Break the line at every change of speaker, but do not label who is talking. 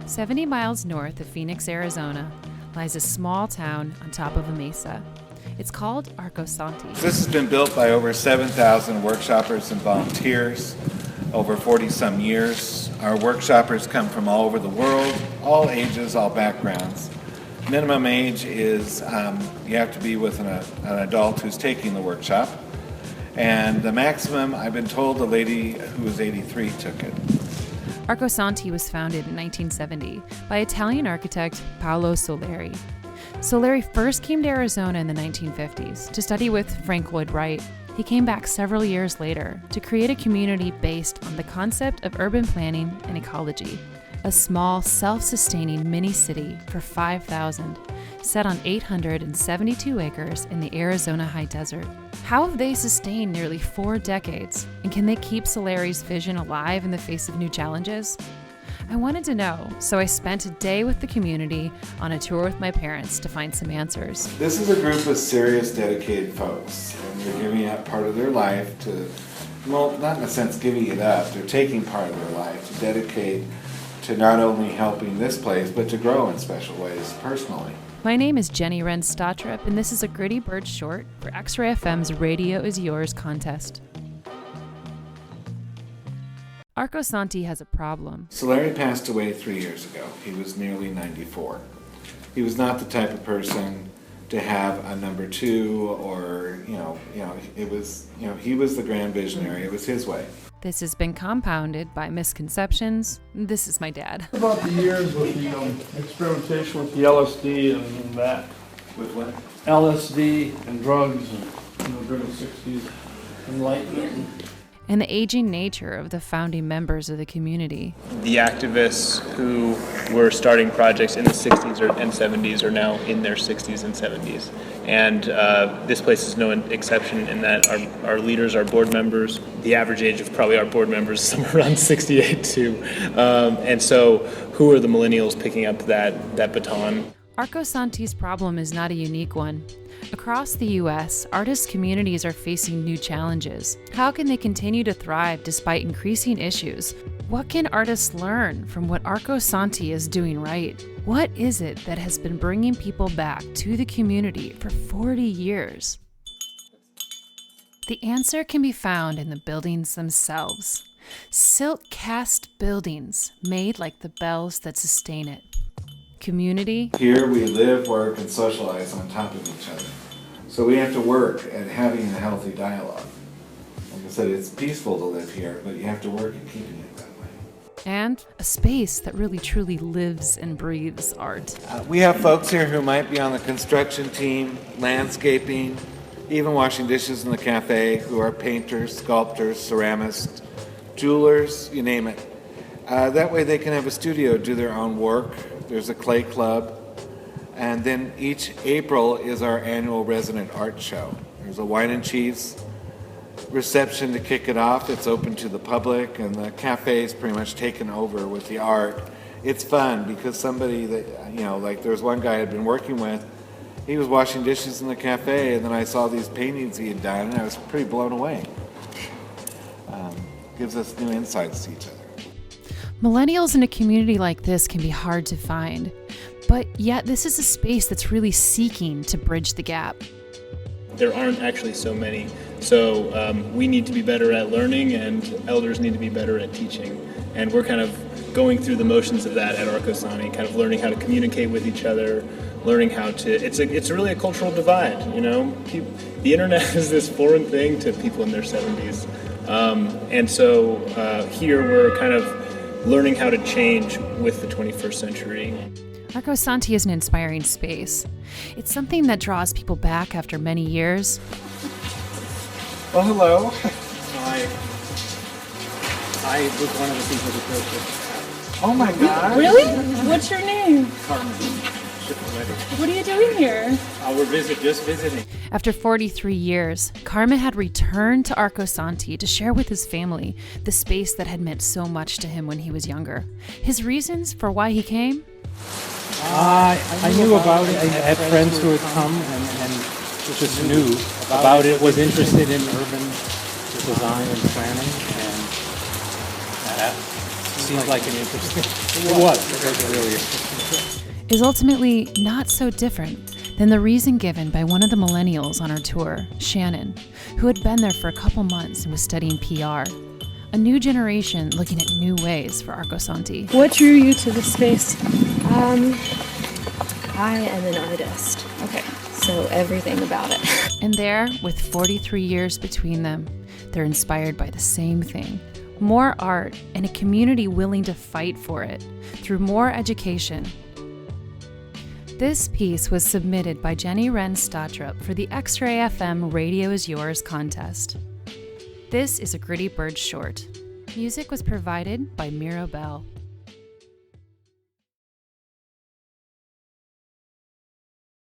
70 miles north of Phoenix, Arizona, lies a small town on top of a mesa. It's called Arcosanti.
This has been built by over 7,000 workshoppers and volunteers over 40-some years. Our workshoppers come from all over the world, all ages, all backgrounds. Minimum age is you have to be with an adult who's taking the workshop. And the maximum, I've been told, the lady who was 83 took it.
Arcosanti was founded in 1970 by Italian architect Paolo Soleri. Soleri first came to Arizona in the 1950s to study with Frank Lloyd Wright. He came back several years later to create a community based on the concept of urban planning and ecology. A small, self-sustaining mini-city for 5,000, set on 872 acres in the Arizona high desert. How have they sustained nearly 4 decades? And can they keep Soleri's vision alive in the face of new challenges? I wanted to know, so I spent a day with the community on a tour with my parents to find some answers.
This is a group of serious, dedicated folks, and they're giving up part of their life to, well, not in a sense giving it up, they're taking part of their life to dedicate to not only helping this place, but to grow in special ways personally.
My name is Jeni Wren Stottrup, and this is a Gritty Bird short for X-Ray FM's Radio Is Yours contest. Arcosanti has a problem.
Soleri passed away 3 years ago. He was nearly 94. He was not the type of person to have a number 2 or, it was, he was the grand visionary. It was his way.
This has been compounded by misconceptions. This is my dad.
About the years with the experimentation with the LSD and that.
With what?
LSD and drugs and during the 60s, enlightenment.
And the aging nature of the founding members of the community.
The activists who were starting projects in the 60s and 70s are now in their 60s and 70s. And this place is no exception in that our leaders are board members. The average age of probably our board members is somewhere around 68 too. And so who are the millennials picking up that baton?
Arcosanti's problem is not a unique one. Across the U.S., artist communities are facing new challenges. How can they continue to thrive despite increasing issues? What can artists learn from what Arcosanti is doing right? What is it that has been bringing people back to the community for 40 years? The answer can be found in the buildings themselves. Silk-cast buildings made like the bells that sustain it. Community.
Here we live, work, and socialize on top of each other. So we have to work at having a healthy dialogue. Like I said, it's peaceful to live here, but you have to work at keeping it that way.
And a space that really truly lives and breathes art.
We have folks here who might be on the construction team, landscaping, even washing dishes in the cafe, who are painters, sculptors, ceramists, jewelers, you name it. That way they can have a studio, do their own work. There's a clay club. And then each April is our annual resident art show. There's a wine and cheese reception to kick it off. It's open to the public, and the cafe is pretty much taken over with the art. It's fun because somebody that, like there was one guy I'd been working with, he was washing dishes in the cafe, and then I saw these paintings he had done, and I was pretty blown away. Gives us new insights to each other.
Millennials in a community like this can be hard to find, but yet this is a space that's really seeking to bridge the gap.
There aren't actually so many, so we need to be better at learning and elders need to be better at teaching. And we're kind of going through the motions of that at Arcosanti, kind of learning how to communicate with each other, learning how to, it's really a cultural divide, the internet is this foreign thing to people in their 70s. And so here we're kind of learning how to change with the 21st century.
Arcosanti is an inspiring space. It's something that draws people back after many years.
Well, hello.
I was one of the people who built it.
Oh my God.
Really? What's your name?
Carmen.
What are you doing here?
We're just visiting.
After 43 years, Carmen had returned to Arcosanti to share with his family the space that had meant so much to him when he was younger. His reasons for why he came?
I knew about it. I had friends who had come and just knew about it, was interested in urban design and planning, and that seems like an interesting. It was really interesting.
is ultimately not so different than the reason given by one of the millennials on our tour, Shannon, who had been there for a couple months and was studying PR. A new generation looking at new ways for Arcosanti.
What drew you to this space?
I am an artist,
Okay.
so everything about it.
And there, with 43 years between them, they're inspired by the same thing: more art and a community willing to fight for it through more education. This piece was submitted by Jeni Wren Stottrup for the Extra AFM Radio Is Yours contest. This is a Gritty Bird short. Music was provided by Mirabelle.